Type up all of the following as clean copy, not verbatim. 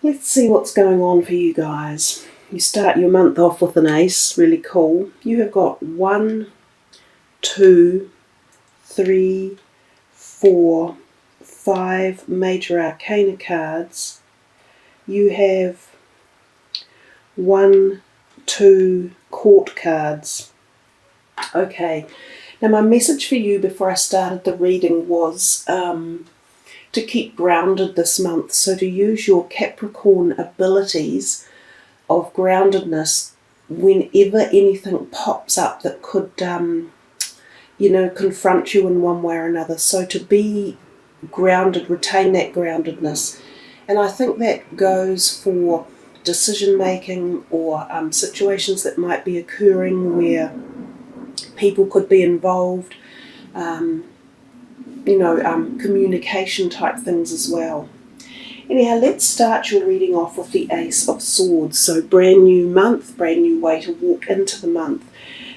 Let's see what's going on for you guys. You start your month off with an ace, really cool. You have got 1, 2, 3, 4, 5 major arcana cards. You have 1, 2 court cards. Okay, now my message for you before I started the reading was to keep grounded this month. So to use your Capricorn abilities of groundedness whenever anything pops up that could, confront you in one way or another. So to be grounded, retain that groundedness. And I think that goes for decision making or situations that might be occurring where people could be involved, communication type things as well. Anyhow, let's start your reading off with the Ace of Swords. So brand new month, brand new way to walk into the month.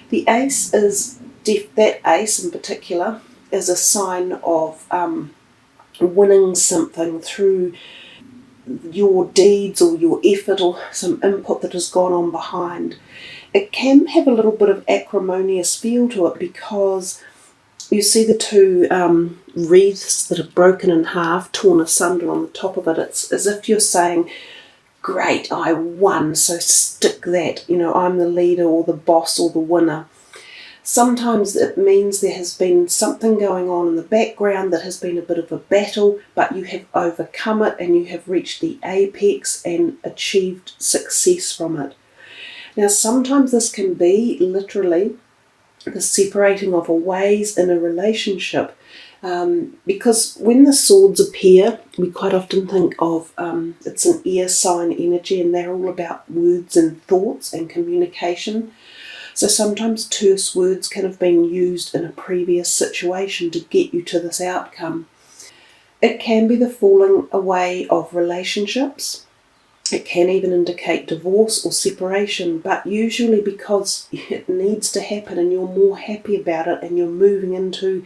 The Ace is, that Ace in particular, is a sign of winning something through your deeds or your effort or some input that has gone on behind. It can have a little bit of acrimonious feel to it because you see the two wreaths that are broken in half, torn asunder on the top of it. It's as if you're saying, great, I won, so stick that. I'm the leader or the boss or the winner. Sometimes it means there has been something going on in the background that has been a bit of a battle, but you have overcome it and you have reached the apex and achieved success from it. Now, sometimes this can be literally the separating of ways in a relationship, because when the swords appear, we quite often think of it's an air sign energy, and they're all about words and thoughts and communication. So sometimes terse words can have been used in a previous situation to get you to this outcome. It can be the falling away of relationships. It can even indicate divorce or separation, but usually because it needs to happen and you're more happy about it and you're moving into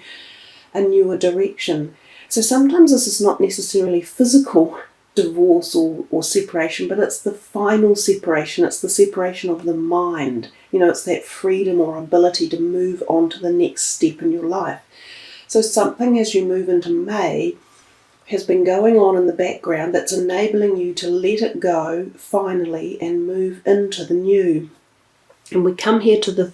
a newer direction. So sometimes this is not necessarily physical divorce or separation, but it's the final separation. It's the separation of the mind. It's that freedom or ability to move on to the next step in your life. So something as you move into May has been going on in the background that's enabling you to let it go finally and move into the new. And we come here to the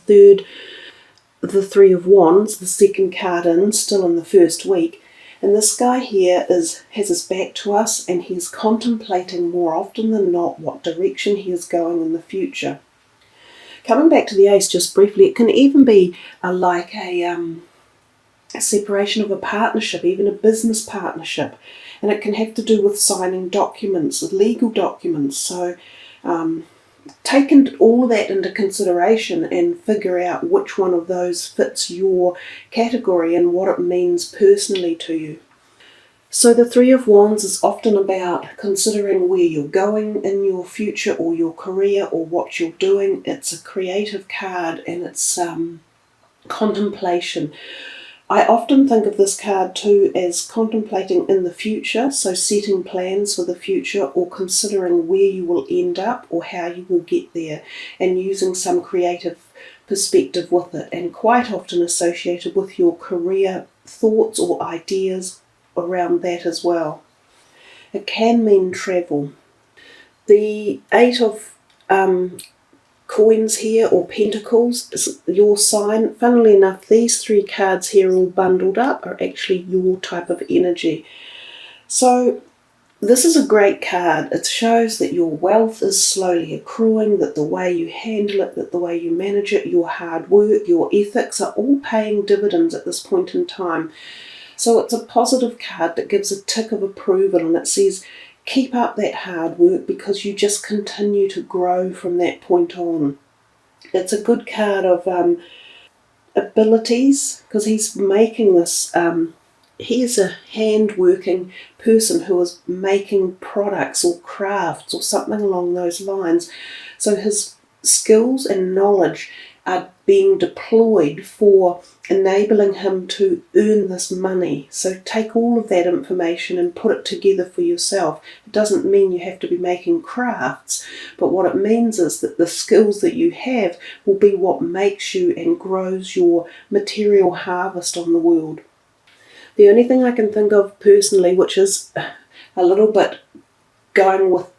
Three of Wands, the second card in, still in the first week. And this guy here has his back to us and he's contemplating more often than not what direction he is going in the future. Coming back to the Ace just briefly, it can even be like a separation of a partnership, even a business partnership, and it can have to do with signing documents, legal documents. So take all of that into consideration and figure out which one of those fits your category and what it means personally to you. So the Three of Wands is often about considering where you're going in your future or your career or what you're doing. It's a creative card and it's contemplation. I often think of this card too as contemplating in the future, so setting plans for the future or considering where you will end up or how you will get there and using some creative perspective with it, and quite often associated with your career thoughts or ideas around that as well. It can mean travel. The Eight of Coins here, or Pentacles, is your sign. Funnily enough, these three cards here all bundled up are actually your type of energy. So this is a great card. It shows that your wealth is slowly accruing, that the way you handle it, that the way you manage it, your hard work, your ethics are all paying dividends at this point in time. So it's a positive card that gives a tick of approval, and it says keep up that hard work because you just continue to grow from that point on. It's a good card of abilities, because he's making this, he is a hand-working person who is making products or crafts or something along those lines. So his skills and knowledge are being deployed for enabling him to earn this money. So take all of that information and put it together for yourself. It doesn't mean you have to be making crafts, but what it means is that the skills that you have will be what makes you and grows your material harvest on the world. The only thing I can think of personally, which is a little bit going with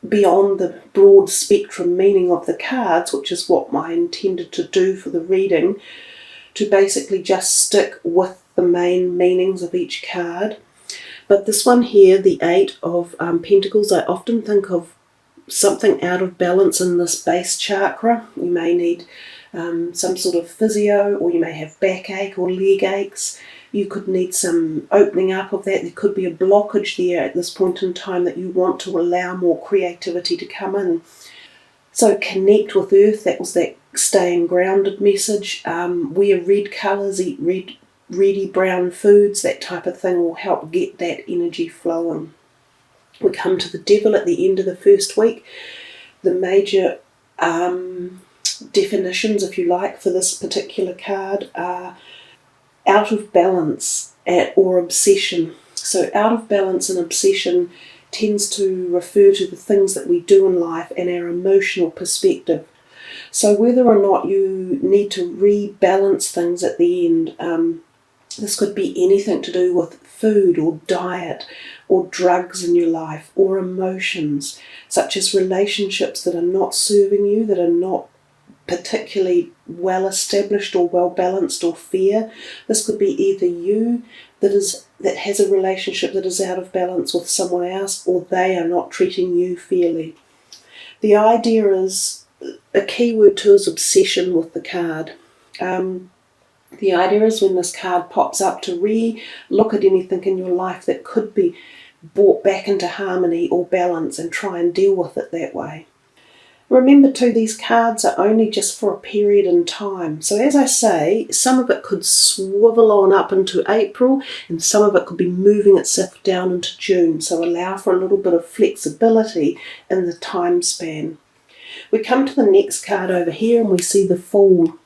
beyond the broad spectrum meaning of the cards, which is what I intended to do for the reading, to basically just stick with the main meanings of each card. But this one here, the Eight of Pentacles, I often think of something out of balance in this base chakra. You may need some sort of physio, or you may have backache or leg aches. You could need some opening up of that. There could be a blockage there at this point in time that you want to allow more creativity to come in. So connect with earth. That was that staying grounded message. Wear red colours, eat ready brown foods. That type of thing will help get that energy flowing. We come to the Devil at the end of the first week. The major definitions, if you like, for this particular card are out of balance or obsession. So out of balance and obsession tends to refer to the things that we do in life and our emotional perspective. So whether or not you need to rebalance things at the end, this could be anything to do with food or diet or drugs in your life, or emotions, such as relationships that are not serving you, that are not particularly well established or well balanced, or fear. This could be either you that has a relationship that is out of balance with someone else, or they are not treating you fairly. The idea is, a key word too is obsession with the card. The idea is when this card pops up to re-look at anything in your life that could be brought back into harmony or balance and try and deal with it that way. Remember too, these cards are only just for a period in time. So as I say, some of it could swivel on up into April, and some of it could be moving itself down into June. So allow for a little bit of flexibility in the time span. We come to the next card over here and we see the Fool.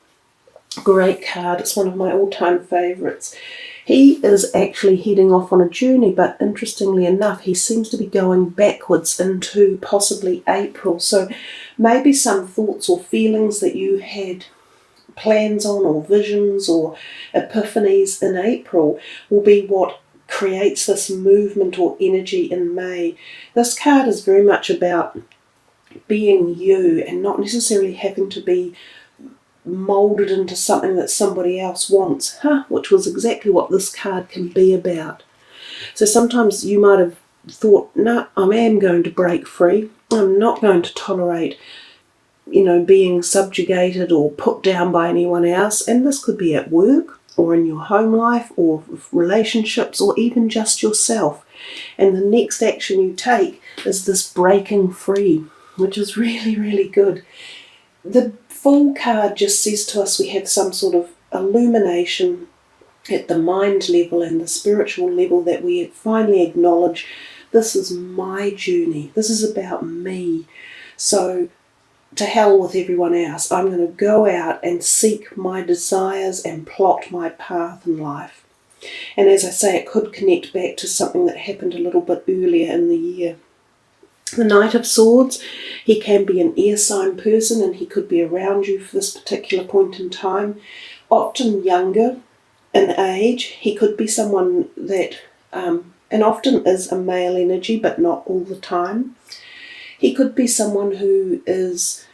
Great card. It's one of my all-time favourites. He is actually heading off on a journey, but interestingly enough, he seems to be going backwards into possibly April. So maybe some thoughts or feelings that you had plans on, or visions or epiphanies in April, will be what creates this movement or energy in May. This card is very much about being you and not necessarily having to be moulded into something that somebody else wants, which was exactly what this card can be about. So sometimes you might have thought, no, I am going to break free. I'm not going to tolerate, being subjugated or put down by anyone else. And this could be at work or in your home life or relationships or even just yourself. And the next action you take is this breaking free, which is really, really good. The Fool card just says to us we have some sort of illumination at the mind level and the spiritual level, that we finally acknowledge, this is my journey, this is about me. So to hell with everyone else. I'm going to go out and seek my desires and plot my path in life. And as I say, it could connect back to something that happened a little bit earlier in the year. The Knight of Swords, he can be an air sign person, and he could be around you for this particular point in time, often younger in age. He could be someone that, and often is a male energy, but not all the time. He could be someone who is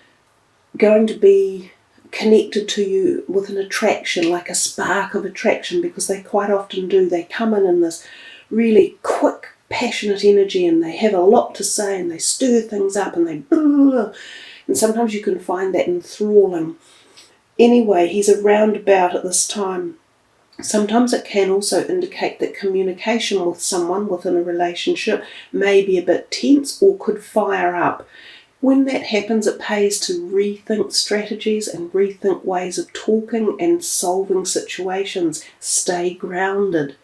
going to be connected to you with an attraction, like a spark of attraction, because they quite often do. They come in this really quick, passionate energy, and they have a lot to say, and they stir things up, and and sometimes you can find that enthralling. Anyway, he's around about at this time. Sometimes it can also indicate that communication with someone within a relationship may be a bit tense or could fire up. When that happens, it pays to rethink strategies and rethink ways of talking and solving situations. Stay grounded.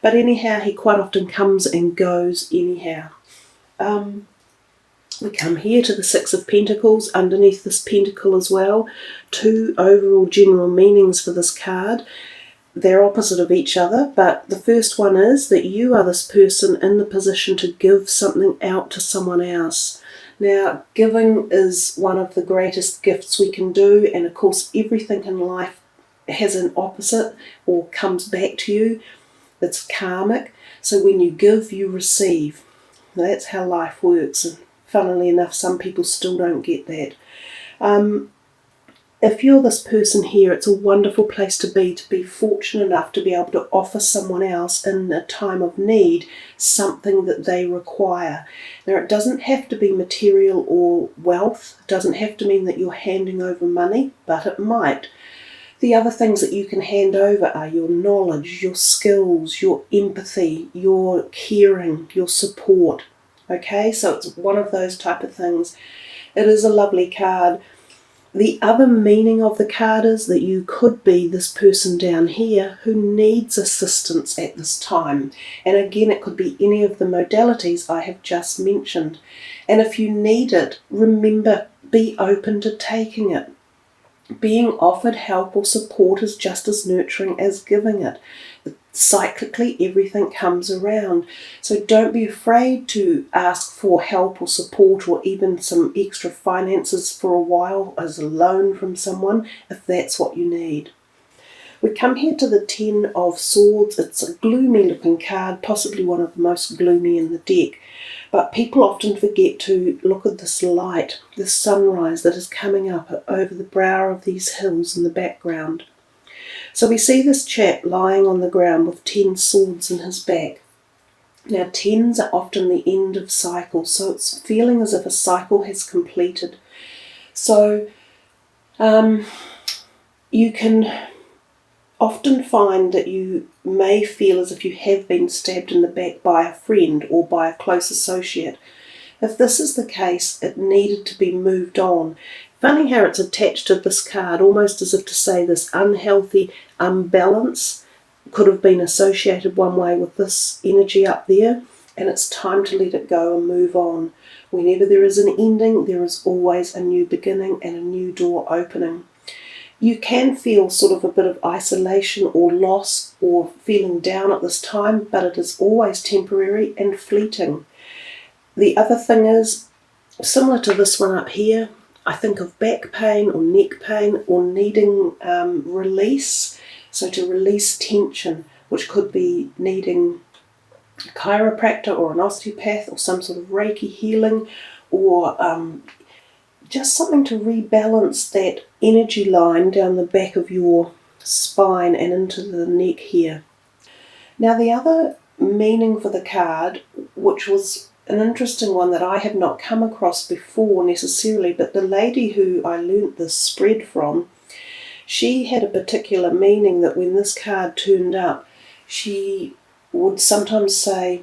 But anyhow, he quite often comes and goes anyhow. We come here to the Six of Pentacles, underneath this pentacle as well. 2 overall general meanings for this card. They're opposite of each other, but the first one is that you are this person in the position to give something out to someone else. Now, giving is one of the greatest gifts we can do, and of course everything in life has an opposite or comes back to you. It's karmic. So when you give, you receive. That's how life works, and funnily enough, some people still don't get that. If you're this person here, it's a wonderful place to be fortunate enough to be able to offer someone else in a time of need something that they require. Now, it doesn't have to be material or wealth. It doesn't have to mean that you're handing over money, but it might. The other things that you can hand over are your knowledge, your skills, your empathy, your caring, your support. Okay, so it's one of those type of things. It is a lovely card. The other meaning of the card is that you could be this person down here who needs assistance at this time. And again, it could be any of the modalities I have just mentioned. And if you need it, remember, be open to taking it. Being offered help or support is just as nurturing as giving it. Cyclically, everything comes around. So don't be afraid to ask for help or support or even some extra finances for a while as a loan from someone if that's what you need. We come here to the 10 of Swords. It's a gloomy looking card, possibly one of the most gloomy in the deck. But people often forget to look at this light, this sunrise that is coming up over the brow of these hills in the background. So we see this chap lying on the ground with 10 swords in his back. Now 10s are often the end of cycles, so it's feeling as if a cycle has completed. So you can often find that you may feel as if you have been stabbed in the back by a friend or by a close associate. If this is the case, it needed to be moved on. Funny how it's attached to this card, almost as if to say this unhealthy unbalance could have been associated one way with this energy up there, and it's time to let it go and move on. Whenever there is an ending, there is always a new beginning and a new door opening. You can feel sort of a bit of isolation or loss or feeling down at this time, but it is always temporary and fleeting. The other thing is, similar to this one up here, I think of back pain or neck pain or needing release. So to release tension, which could be needing a chiropractor or an osteopath or some sort of Reiki healing, or just something to rebalance that energy line down the back of your spine and into the neck here. Now the other meaning for the card, which was an interesting one that I have not come across before necessarily, but the lady who I learnt this spread from, she had a particular meaning that when this card turned up, she would sometimes say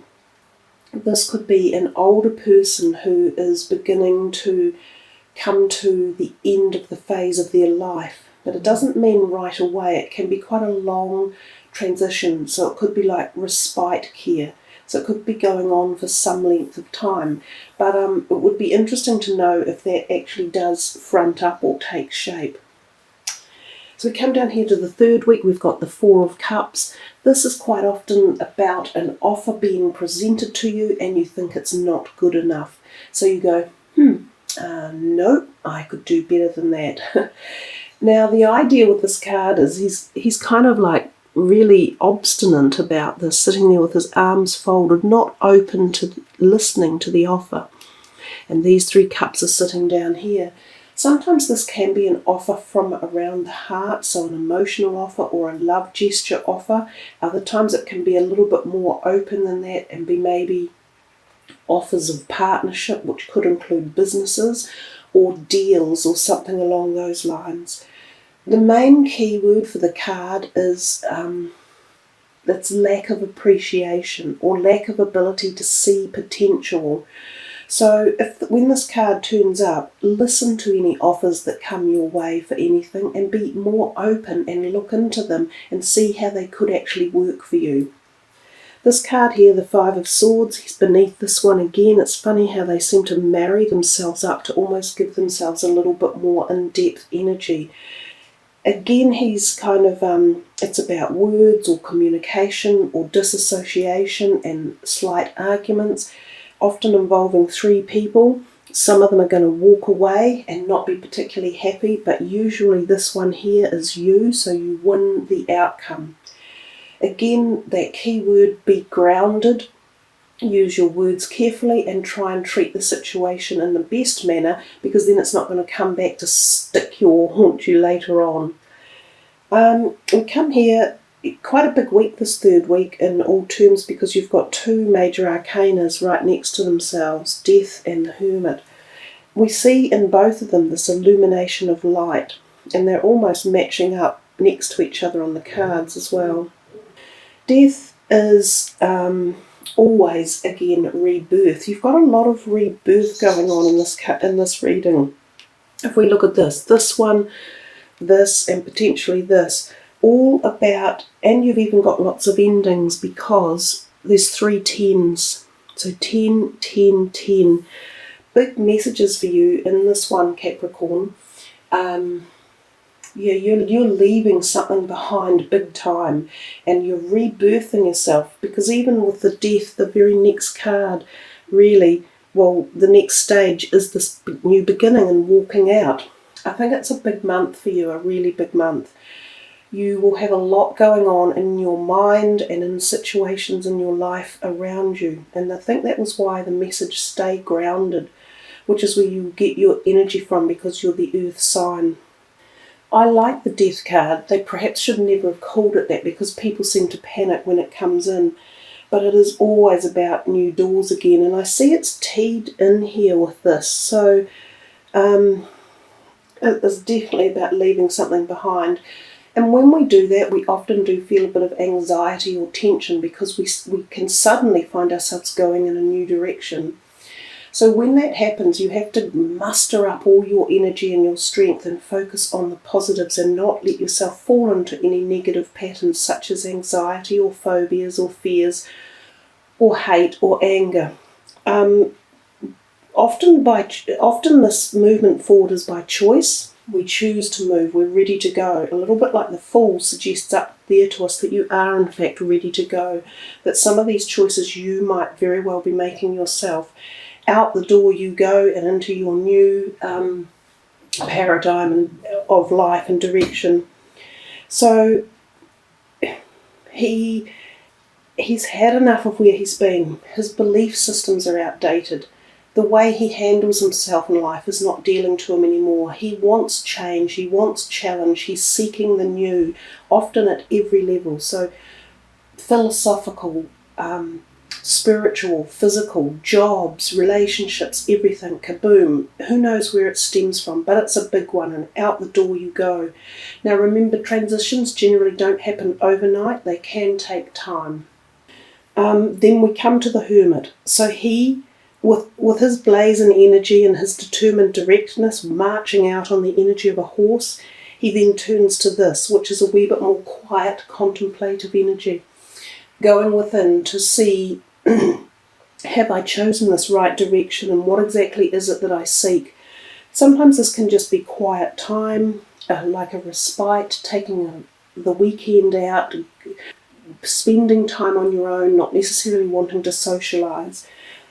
this could be an older person who is beginning to come to the end of the phase of their life. But it doesn't mean right away. It can be quite a long transition. So it could be like respite care. So it could be going on for some length of time. But it would be interesting to know if that actually does front up or take shape. So we come down here to the third week. We've got the Four of Cups. This is quite often about an offer being presented to you and you think it's not good enough. So you go, no, I could do better than that. Now the idea with this card is he's kind of like really obstinate about this, sitting there with his arms folded, not open to listening to the offer. And these 3 cups are sitting down here. Sometimes this can be an offer from around the heart, so an emotional offer or a love gesture offer. Other times it can be a little bit more open than that and be maybe offers of partnership, which could include businesses or deals or something along those lines. The main key word for the card is its lack of appreciation or lack of ability to see potential. So when this card turns up, listen to any offers that come your way for anything and be more open and look into them and see how they could actually work for you. This card here, the Five of Swords, he's beneath this one again. It's funny how they seem to marry themselves up to almost give themselves a little bit more in-depth energy. Again, he's kind of, it's about words or communication or disassociation and slight arguments, often involving three people. Some of them are going to walk away and not be particularly happy, but usually this one here is you, so you win the outcome. Again, that key word, be grounded. Use your words carefully and try and treat the situation in the best manner, because then it's not going to come back to stick you or haunt you later on. We come here, quite a big week this third week in all terms, because you've got two major arcanas right next to themselves, Death and the Hermit. We see in both of them this illumination of light, and they're almost matching up next to each other on the cards as well. Death is always, again, rebirth. You've got a lot of rebirth going on in this reading. If we look at this one, this, and potentially this, all about, and you've even got lots of endings because there's 3 tens. So 10, 10, 10. Big messages for you in this one, Capricorn. Yeah, you're leaving something behind big time, and you're rebirthing yourself, because even with the Death, the very next card, really, well, the next stage is this new beginning and walking out. I think it's a big month for you, a really big month. You will have a lot going on in your mind and in situations in your life around you, and I think that was why the message stay grounded, which is where you get your energy from, because you're the earth sign. I like the Death card. They perhaps should never have called it that, because people seem to panic when it comes in. But it is always about new doors again. And I see it's teed in here with this. So it is definitely about leaving something behind. And when we do that, we often do feel a bit of anxiety or tension, because we can suddenly find ourselves going in a new direction. So when that happens, you have to muster up all your energy and your strength and focus on the positives, and not let yourself fall into any negative patterns such as anxiety or phobias or fears or hate or anger. Often this movement forward is by choice. We choose to move, we're ready to go. A little bit like the Fool suggests up there to us that you are in fact ready to go, that some of these choices you might very well be making yourself. Out the door you go, and into your new paradigm of life and direction. So he's had enough of where he's been. His belief systems are outdated. The way he handles himself in life is not dealing to him anymore. He wants change, he wants challenge, he's seeking the new, often at every level. So philosophical, spiritual, physical, jobs, relationships, everything, kaboom. Who knows where it stems from, but it's a big one, and out the door you go. Now remember, transitions generally don't happen overnight, they can take time. Then we come to the Hermit. So he, with his blazing energy and his determined directness, marching out on the energy of a horse, he then turns to this, which is a wee bit more quiet, contemplative energy. Going within to see, have I chosen this right direction, and what exactly is it that I seek? Sometimes this can just be quiet time, like a respite, taking the weekend out, spending time on your own, not necessarily wanting to socialise.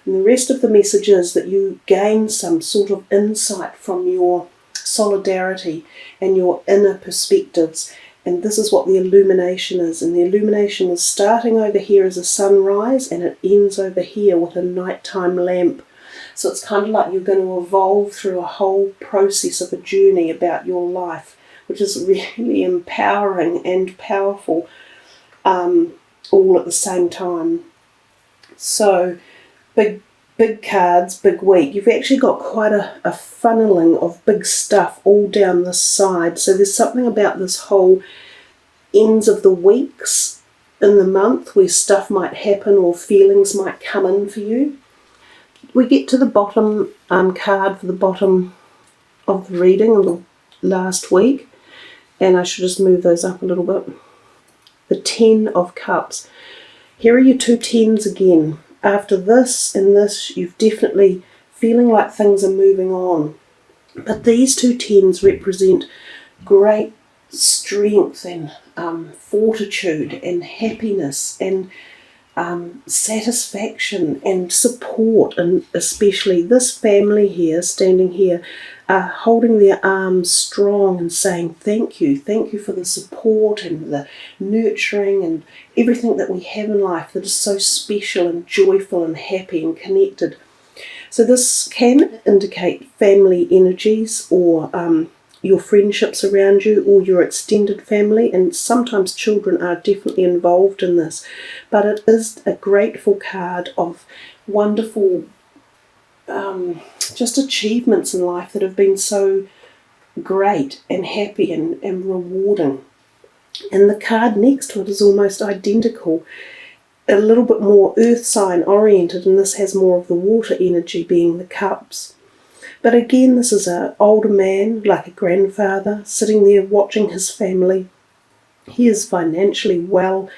And the rest of the message is that you gain some sort of insight from your solidarity and your inner perspectives. And this is what the illumination is. And the illumination is starting over here as a sunrise, and it ends over here with a nighttime lamp. So it's kind of like you're going to evolve through a whole process of a journey about your life, which is really empowering and powerful all at the same time. So big cards, big week. You've actually got quite a funneling of big stuff all down this side. So there's something about this whole ends of the weeks in the month where stuff might happen or feelings might come in for you. We get to the bottom card for the bottom of the reading of the last week, and I should just move those up a little bit. The 10 of Cups. Here are your two tens again. After this and this, you've definitely feeling like things are moving on. But these two tens represent great strength and fortitude and happiness and satisfaction and support, and especially this family here, standing here, holding their arms strong and saying thank you for the support and the nurturing and everything that we have in life that is so special and joyful and happy and connected. So this can indicate family energies, or your friendships around you, or your extended family, and sometimes children are definitely involved in this. But it is a grateful card of wonderful just achievements in life that have been so great and happy and rewarding. And the card next to it is almost identical, a little bit more earth sign oriented, and this has more of the water energy, being the cups. But again, this is an older man, like a grandfather, sitting there watching his family. He is financially well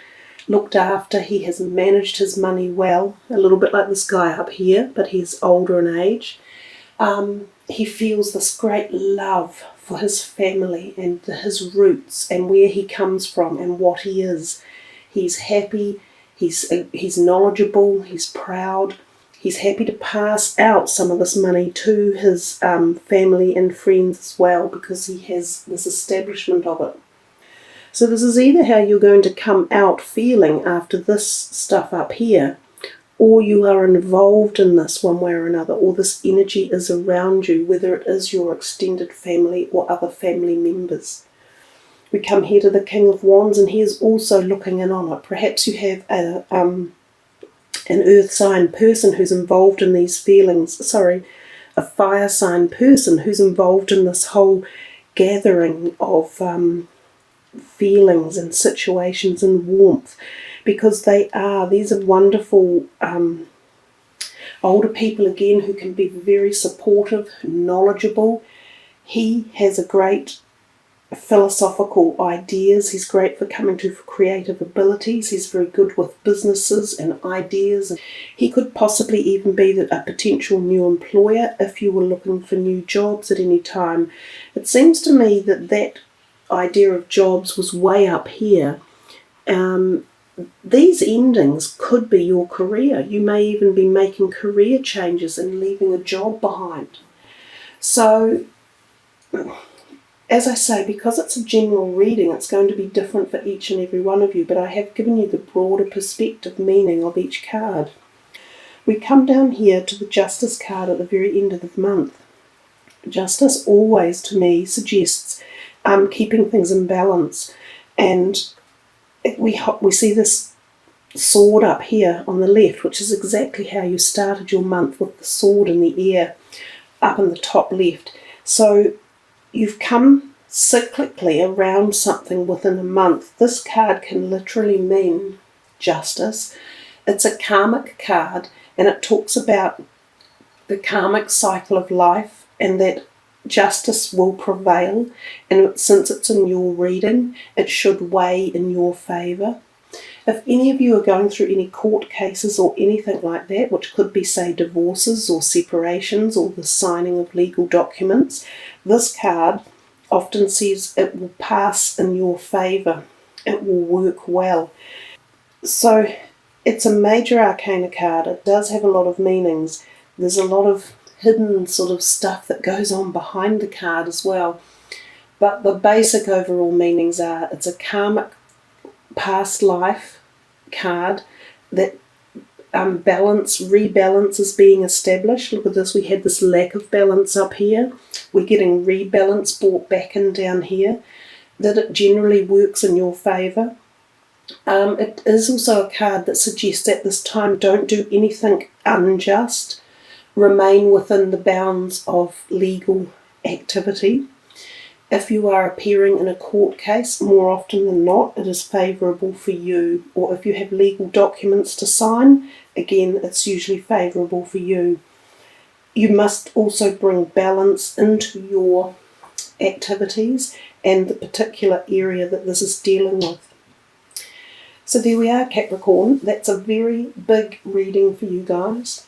looked after. He has managed his money well, a little bit like this guy up here, but he's older in age. He feels this great love for his family and his roots and where he comes from and what he is. He's happy, he's knowledgeable, he's proud. He's happy to pass out some of this money to his family and friends as well, because he has this establishment of it. So this is either how you're going to come out feeling after this stuff up here, or you are involved in this one way or another, or this energy is around you, whether it is your extended family or other family members. We come here to the King of Wands, and he is also looking in on it. Perhaps you have an earth sign person who's involved in these feelings, a fire sign person who's involved in this whole gathering of feelings and situations and warmth, because these are wonderful older people again who can be very supportive, knowledgeable. He has a great philosophical ideas. He's great for coming to creative abilities. He's very good with businesses and ideas. He could possibly even be a potential new employer if you were looking for new jobs at any time. It seems to me that idea of jobs was way up here. These endings could be your career. You may even be making career changes and leaving a job behind. So, as I say, because it's a general reading, it's going to be different for each and every one of you, but I have given you the broader perspective meaning of each card. We come down here to the Justice card at the very end of the month. Justice always, to me, suggests keeping things in balance, and we see this sword up here on the left, which is exactly how you started your month, with the sword in the air up in the top left. So you've come cyclically around something within a month. This card can literally mean justice. It's a karmic card, and it talks about the karmic cycle of life, and that justice will prevail, and since it's in your reading, it should weigh in your favour. If any of you are going through any court cases or anything like that, which could be, say, divorces or separations or the signing of legal documents, this card often says it will pass in your favour. It will work well. So it's a major arcana card. It does have a lot of meanings. There's a lot of hidden sort of stuff that goes on behind the card as well. But the basic overall meanings are, it's a karmic past life card that rebalance is being established. Look at this, we had this lack of balance up here. We're getting rebalance brought back in down here, that it generally works in your favour. It is also a card that suggests at this time, don't do anything unjust. Remain within the bounds of legal activity. If you are appearing in a court case, more often than not, it is favourable for you. Or if you have legal documents to sign, again, it's usually favourable for you. You must also bring balance into your activities and the particular area that this is dealing with. So there we are, Capricorn. That's a very big reading for you guys.